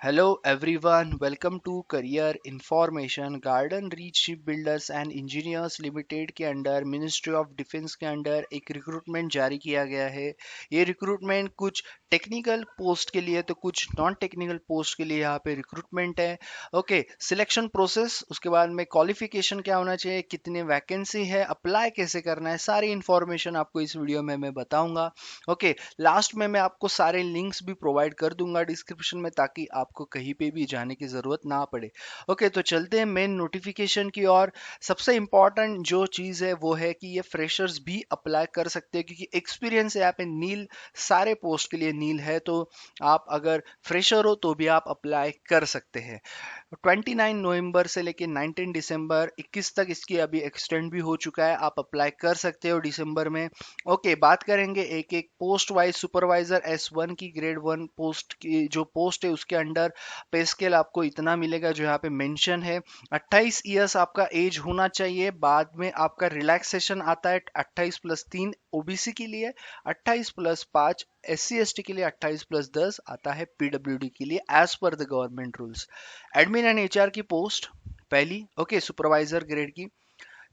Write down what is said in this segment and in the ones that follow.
Hello everyone, welcome to Career Information। Garden reach ship builders and engineers limited के under ministry of defence के under एक recruitment जारी किया गया है। ये रिक्रूटमेंट कुछ टेक्निकल पोस्ट के लिए तो कुछ नॉन टेक्निकल पोस्ट के लिए यहाँ पे रिक्रूटमेंट है। ओके, सिलेक्शन प्रोसेस, उसके बाद में क्वालिफिकेशन क्या होना चाहिए, कितनी वैकेंसी है, अप्लाई कैसे करना है, सारी इंफॉर्मेशन आपको इस वीडियो में मैं बताऊंगा। ओके, लास्ट में मैं आपको सारे लिंक्स भी प्रोवाइड कर दूंगा डिस्क्रिप्शन में, ताकि आपको कहीं पे भी जाने की ज़रूरत ना पड़े। ओके, तो चलते हैं मेन नोटिफिकेशन की। और सबसे इम्पॉर्टेंट जो चीज़ है वो है कि ये फ्रेशर्स भी अप्लाई कर सकते हैं, क्योंकि एक्सपीरियंस है यहाँ पे नील, सारे पोस्ट के लिए नील है। तो आप अगर फ्रेशर हो तो भी आप अप्लाई कर सकते हैं। 29 नवंबर से लेके 19 दिसंबर 21 तक इसकी अभी एक्सटेंड भी हो चुका है, आप अप्लाई कर सकते हो दिसंबर में। ओके, बात करेंगे एक एक पोस्ट वाइज। सुपरवाइजर S1 की ग्रेड 1 पोस्ट की जो पोस्ट है उसके अंडर पे स्केल आपको इतना मिलेगा जो यहाँ पे मेंशन है। 28 ईयर्स आपका एज होना चाहिए। बाद में आपका रिलैक्सेशन आता है 28 प्लस 3 ओबीसी के लिए, 28 प्लस 5 SC ST के लिए, 28 प्लस 10 आता है PWD के लिए as per the government rules. Admin and HR की पोस्ट पहली, ओके, सुपरवाइजर ग्रेड की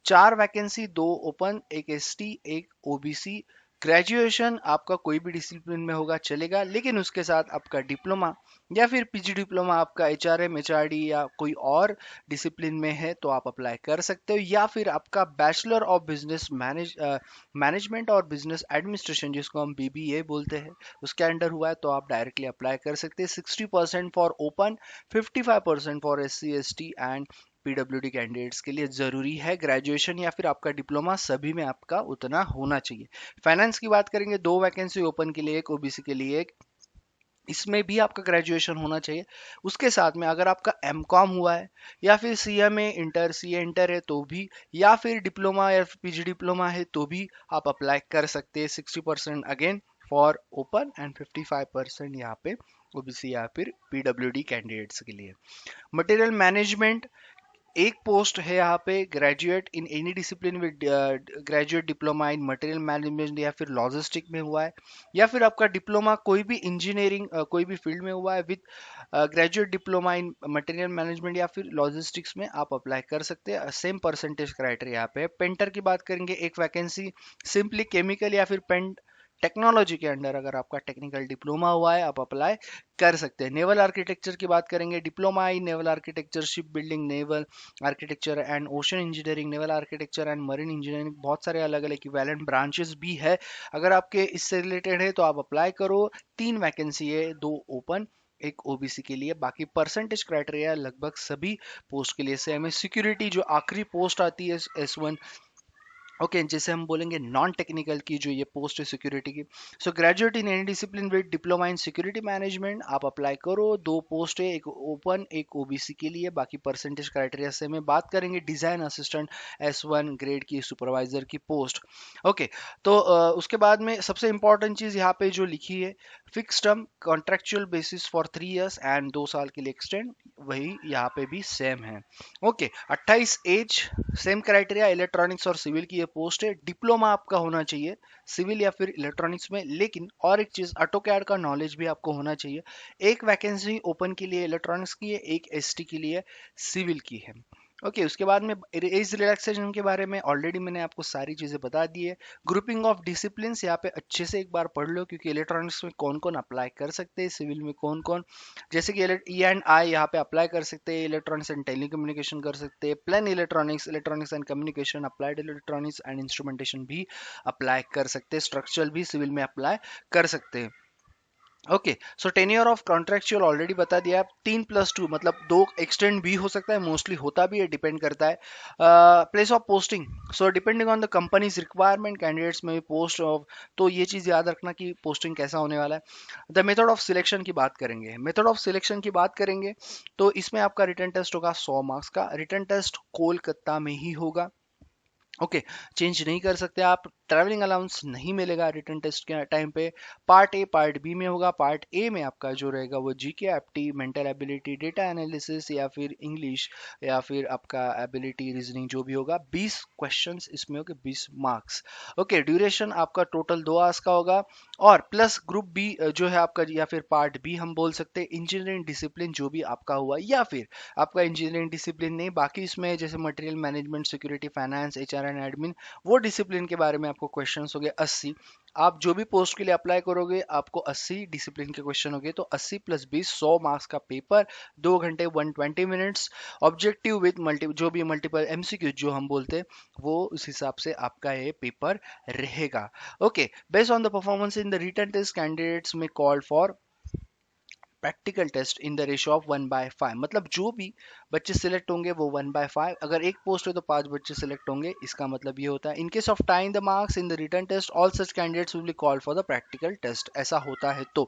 4 वैकेंसी, 2 ओपन, एक ST, एक OBC। ग्रेजुएशन आपका कोई भी डिसिप्लिन में होगा चलेगा, लेकिन उसके साथ आपका डिप्लोमा या फिर PG डिप्लोमा आपका HRM HRD या कोई और डिसिप्लिन में है तो आप अप्लाई कर सकते हो। या फिर आपका बैचलर ऑफ बिजनेस मैनेजमेंट और बिजनेस एडमिनिस्ट्रेशन, जिसको हम BBA बोलते हैं, उसके अंडर हुआ है तो आप डायरेक्टली अप्लाई कर सकते हैं। 60% for open, 55% for SC ST and PWD candidates के लिए ज़रूरी है ग्रेजुएशन या फिर आपका डिप्लोमा, सभी में आपका उतना होना चाहिए। फाइनेंस की बात करेंगे, 2 वैकेंसी, ओपन के लिए एक, OBC के लिए एक। इसमें भी आपका ग्रेजुएशन होना चाहिए। उसके साथ में अगर आपका M.Com हुआ है या फिर CMA इंटर, CA इंटर है तो भी, या फिर डिप्लोमा या PG डिप्लोमा है तो भी आप अप्लाई कर सकते हैं। 60% अगेन फॉर ओपन एंड 55% यहाँ पे OBC या फिर PWD कैंडिडेट्स के लिए। मटेरियल मैनेजमेंट एक पोस्ट है यहाँ पे, graduate in any discipline with graduate diploma in material management या फिर लॉजिस्टिक में हुआ है, या फिर आपका डिप्लोमा कोई भी इंजीनियरिंग कोई भी फील्ड में हुआ है with graduate diploma in material management या फिर लॉजिस्टिक्स में आप अप्लाई कर सकते हैं। सेम परसेंटेज क्राइटेरिया यहाँ पे है। पेंटर की बात करेंगे, 1 वैकेंसी, सिंपली केमिकल या फिर पेंट टेक्नोलॉजी के अंडर अगर आपका टेक्निकल डिप्लोमा हुआ है आप अप्लाई कर सकते हैं। नेवल आर्किटेक्चर की बात करेंगे, diploma in naval architecture, ship building, naval architecture and ocean engineering, naval architecture and marine engineering, बहुत सारे अलग अलग इक्विवेलेंट ब्रांचेस भी है। अगर आपके इससे रिलेटेड है तो आप अप्लाई करो। 3 वैकेंसी है, 2 ओपन, एक OBC के लिए। बाकी परसेंटेज क्राइटेरिया लगभग सभी पोस्ट के लिए सेम है। सिक्योरिटी जो आखिरी पोस्ट आती है S1, ओके, जैसे हम बोलेंगे नॉन टेक्निकल की जो ये पोस्ट है सिक्योरिटी की। So graduate in any discipline with diploma in security management आप अप्लाई करो। 2 पोस्ट है, एक ओपन एक OBC के लिए। बाकी परसेंटेज क्राइटेरिया से में बात करेंगे, डिजाइन असिस्टेंट S1 ग्रेड की सुपरवाइजर की पोस्ट। ओके, तो उसके बाद में सबसे इंपॉर्टेंट चीज यहाँ पे जो लिखी है, fix term contractual basis for 3 years and 2 साल के लिए एक्सटेंड, वही यहाँ पे भी सेम है। Okay, 28 age, same criteria, electronics और सिविल की ये पोस्ट है। डिप्लोमा आपका होना चाहिए सिविल या फिर इलेक्ट्रॉनिक्स में, लेकिन और एक चीज, ऑटोकैड का नॉलेज भी आपको होना चाहिए। 1 वैकेंसी ओपन के लिए इलेक्ट्रॉनिक्स की है, एक ST के लिए सिविल की है। ओके, उसके बाद में एज रिलैक्सेशन के बारे में ऑलरेडी मैंने आपको सारी चीज़ें बता दी है। ग्रुपिंग ऑफ डिसिप्लिन यहाँ पे अच्छे से एक बार पढ़ लो, क्योंकि इलेक्ट्रॉनिक्स में कौन कौन अप्लाई कर सकते हैं, सिविल में कौन कौन, जैसे कि E&I यहाँ पे अप्लाई कर सकते हैं, इलेक्ट्रॉनिक्स एंड टेलीकम्युनिकेशन कर सकते हैं, plain electronics, electronics and communication, applied electronics and instrumentation भी अप्लाई कर सकते हैं, स्ट्रक्चरल भी सिविल में अप्लाई कर सकते हैं। Okay, so tenure of contractual already बता दिया। 3+2 मतलब 2 एक्सटेंड भी हो सकता है, मोस्टली होता भी है, डिपेंड करता है। Place of posting, so depending on the companies requirement candidates में भी पोस्ट ऑफ, तो ये चीज़ याद रखना कि पोस्टिंग कैसा होने वाला है। द मेथड ऑफ सिलेक्शन की बात करेंगे, मेथड ऑफ सिलेक्शन की बात करेंगे तो इसमें आपका रिटन टेस्ट होगा 100 मार्क्स का। रिटन टेस्ट कोलकाता में ही होगा। ओके, चेंज नहीं कर सकते आप। ट्रैवलिंग अलाउंस नहीं मिलेगा रिटर्न टेस्ट के टाइम पे। पार्ट ए पार्ट बी में होगा। पार्ट ए में आपका जो रहेगा वो GK apti, mental ability, data analysis या फिर इंग्लिश या फिर आपका एबिलिटी रीजनिंग जो भी होगा। 20 क्वेश्चंस इसमें होंगे, 20 मार्क्स। ओके, ड्यूरेशन आपका टोटल 2 आवर्स का होगा। और प्लस ग्रुप बी जो है आपका, या फिर पार्ट बी हम बोल सकते हैं, इंजीनियरिंग डिसिप्लिन जो भी आपका हुआ, या फिर आपका इंजीनियरिंग डिसिप्लिन नहीं, बाकी इसमें जैसे material management, security, finance, HR and admin, वो डिसिप्लिन के बारे में आपको क्वेश्चंस हो गए 80। आप जो भी पोस्ट के लिए अप्लाई करोगे आपको 80 डिसिप्लिन के क्वेश्चन हो गए, तो 80 प्लस 20 100 मार्क्स का पेपर, 2 घंटे 120 मिनट्स। ऑब्जेक्टिव विद मल्टी जो भी मल्टीपल एमसीक्यू जो हम बोलते हैं, वो उस हिसाब से आपका ये पेपर रहेगा। Okay, based on the performance in the written test candidates में called for practical test in the ratio of 1/5। मतलब जो भी बच्चे सिलेक्ट होंगे वो 1/5, अगर एक पोस्ट है तो 5 बच्चे सिलेक्ट होंगे, इसका मतलब ये होता है। In case of time the marks in the written test, all such candidates will be called for the practical test. ऐसा होता है तो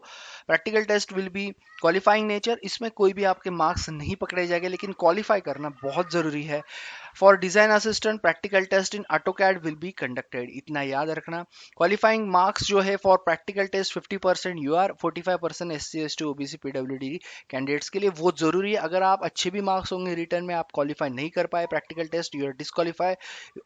practical test will be qualifying nature, इसमें कोई भी आपके मार्क्स नहीं पकड़े जाएंगे, लेकिन क्वालिफाई करना बहुत जरूरी है। For design assistant practical test in AutoCAD will be conducted, इतना याद रखना। क्वालिफाइंग मार्क्स जो है for practical test 50% UR, 45% SC ST OBC PWD candidates के लिए वो जरूरी है। अगर आप अच्छे भी मार्क्स होंगे रिटर्न में, आप क्वालिफाई नहीं कर पाए practical test, you are disqualify.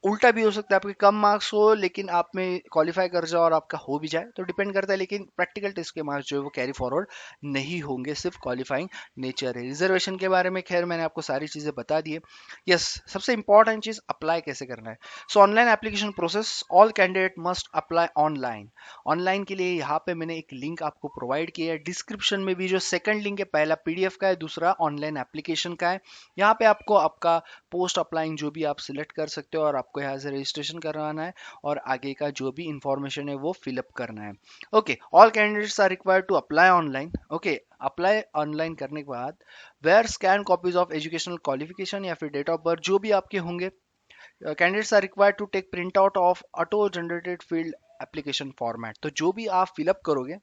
उल्टा भी हो सकता है, आपके कम मार्क्स हो लेकिन आप में क्वालिफाई कर जाओ और आपका हो भी जाए, तो डिपेंड करता है। लेकिन प्रैक्टिकल टेस्ट के मार्क्स जो है वो कैरी फॉरवर्ड नहीं होंगे, सिर्फ क्वालिफाइंग नेचर है। रिजर्वेशन के बारे में खैर मैंने आपको सारी चीजें बता दी है। यस, सबसे इंपॉर्टेंट चीज अप्लाई कैसे करना है। सो online application process, all candidate must apply online. Online के लिए यहाँ पे मैंने एक लिंक आपको प्रोवाइड किया है डिस्क्रिप्शन में भी। जो सेकंड लिंक है, पहला पीडीएफ का है, दूसरा ऑनलाइन एप्लीकेशन का है। यहाँ पे आपको आपका पोस्ट अप्लाइंग जो भी आप सिलेक्ट कर सकते हो और आपको यहाँ से रजिस्ट्रेशन करवाना है और आगे का जो भी इंफॉर्मेशन है वो फिलअप करना है। Okay, all candidates are required to apply online. Okay, apply online करने के बाद where scan copies of educational qualification या फिर डेट ऑफ बर्थ जो भी आपके होंगे। Candidates are required to take print out of auto generated filled application format, तो जो भी आप फिलअप करोगे,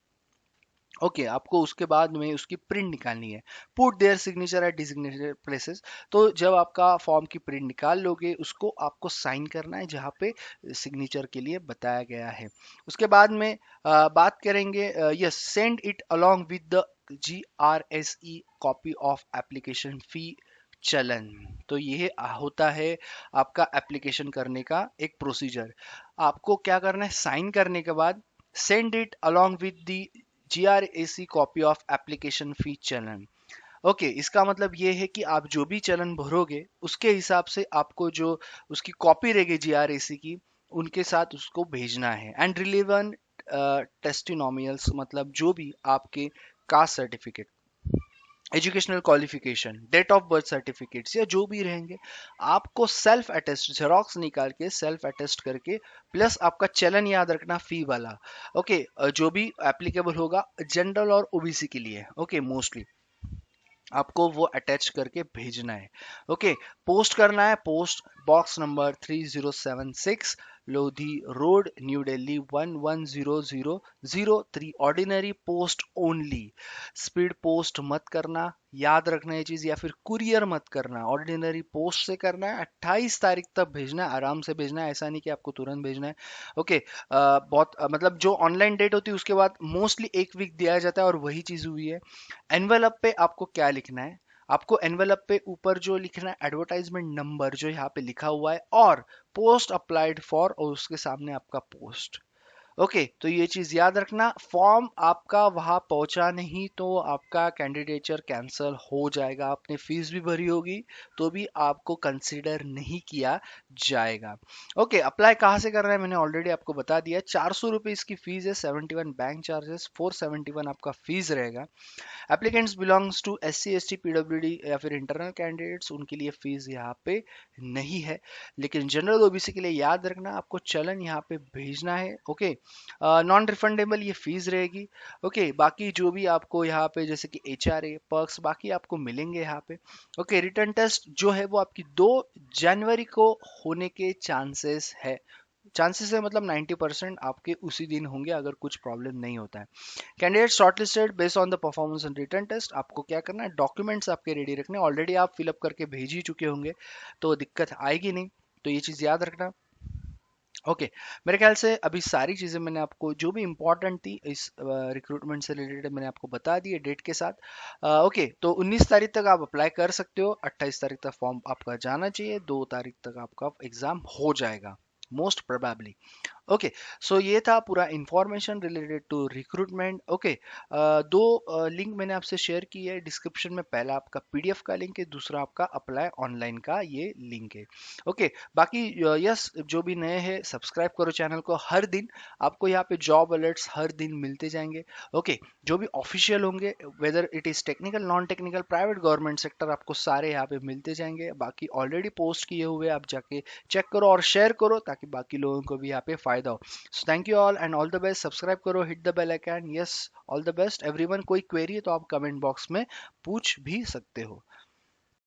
ओके आपको उसके बाद में उसकी प्रिंट निकालनी है। Put their signature at designated places, तो जब आपका फॉर्म की प्रिंट निकाल लोगे उसको आपको साइन करना है जहाँ पे सिग्नेचर के लिए बताया गया है। उसके बाद में बात करेंगे, yes, send it along with the GRSE copy of application fee चलन। तो ये होता है आपका एप्लीकेशन करने का एक प्रोसीजर। आपको क्या करना है, साइन करने के बाद send it along with the GRAC copy of application fee चलन। ओके, इसका मतलब ये है कि आप जो भी चलन भरोगे उसके हिसाब से आपको जो उसकी कॉपी रहेगी GRAC की, उनके साथ उसको भेजना है। एंड रिलेवेंट टेस्टिनोमियल्स, मतलब जो भी आपके caste certificate, educational qualification, date of birth certificates या जो भी रहेंगे, आपको सेल्फ अटेस्ट जेरोक्स निकाल के सेल्फ अटेस्ट करके, प्लस आपका चलन याद रखना फी वाला। ओके, जो भी एप्लीकेबल होगा जनरल और ओबीसी के लिए, ओके मोस्टली आपको वो अटैच करके भेजना है। ओके, पोस्ट करना है, post box number 3076 Lodhi road new Delhi 110003, ordinary post only. Speed post मत करना, याद रखना ये चीज, या फिर कुरियर मत करना, ऑर्डिनरी पोस्ट से करना है। 28 तारीख तक भेजना है, आराम से भेजना है, ऐसा नहीं कि आपको तुरंत भेजना है। ओके, बहुत मतलब जो ऑनलाइन डेट होती है उसके बाद मोस्टली एक वीक दिया जाता है और वही चीज हुई है। एनवेलप पे आपको क्या लिखना है, आपको एनवेलप पे ऊपर जो लिखना है एडवर्टाइजमेंट नंबर जो यहाँ पे लिखा हुआ है, और पोस्ट अप्लाइड फॉर, और उसके सामने आपका पोस्ट। ओके, तो ये चीज याद रखना। फॉर्म आपका वहां पहुंचा नहीं तो आपका कैंडिडेचर कैंसिल हो जाएगा, आपने फीस भी भरी होगी तो भी आपको कंसीडर नहीं किया जाएगा। ओके, अप्लाई कहाँ से करना है मैंने ऑलरेडी आपको बता दिया। 400 रुपये इसकी फीस है, 71 बैंक चार्जेस, 471 आपका फीस रहेगा। Applicants belongs to SC ST PWD या फिर इंटरनल कैंडिडेट्स, उनके लिए फीस यहाँ पे नहीं है। लेकिन जनरल ओबीसी के लिए याद रखना, आपको चलन यहाँ पे भेजना है। ओके, नॉन रिफंडेबल ये फीस रहेगी। ओके, बाकी जो भी आपको यहाँ पे जैसे कि HRA पर्क्स बाकी आपको मिलेंगे यहाँ पे। ओके, रिटर्न टेस्ट जो है वो आपकी 2 जनवरी को होने के चांसेस है। चांसेस है मतलब 90% आपके उसी दिन होंगे अगर कुछ प्रॉब्लम नहीं होता है। Candidate shortlisted based on the performance and written test, आपको क्या करना है, डॉक्यूमेंट्स आपके रेडी रखने, ऑलरेडी आप फिलअप करके भेज ही चुके होंगे तो दिक्कत आएगी नहीं, तो ये चीज़ याद रखना। ओके। मेरे ख्याल से अभी सारी चीज़ें मैंने आपको जो भी इम्पोर्टेंट थी इस रिक्रूटमेंट से रिलेटेड मैंने आपको बता दी है डेट के साथ। ओके, तो 19 तारीख तक आप अप्लाई कर सकते हो, 28 तारीख तक फॉर्म आपका जाना चाहिए, 2 तारीख तक आपका एग्ज़ाम हो जाएगा मोस्ट प्रोबेबली। ओके, सो ये था पूरा information related to recruitment. Okay, दो लिंक मैंने आपसे शेयर की है डिस्क्रिप्शन में, पहला आपका पीडीएफ का लिंक है, दूसरा आपका अप्लाई ऑनलाइन का ये लिंक है। ओके, बाकी यस, जो भी नए हैं सब्सक्राइब करो चैनल को, हर दिन आपको यहाँ पे जॉब अलर्ट्स हर दिन मिलते जाएंगे। ओके, जो भी ऑफिशियल होंगे, whether it is technical non technical private government sector, आपको सारे यहाँ पे मिलते जाएंगे। बाकी ऑलरेडी पोस्ट किए हुए आप जाके चेक करो और शेयर करो ताकि बाकी लोगों को भी यहाँ पे फायदा हो। So thank you all and all the best. Subscribe करो, hit the bell icon. Yes, all the best everyone. कोई क्वेरी है तो आप कमेंट बॉक्स में पूछ भी सकते हो।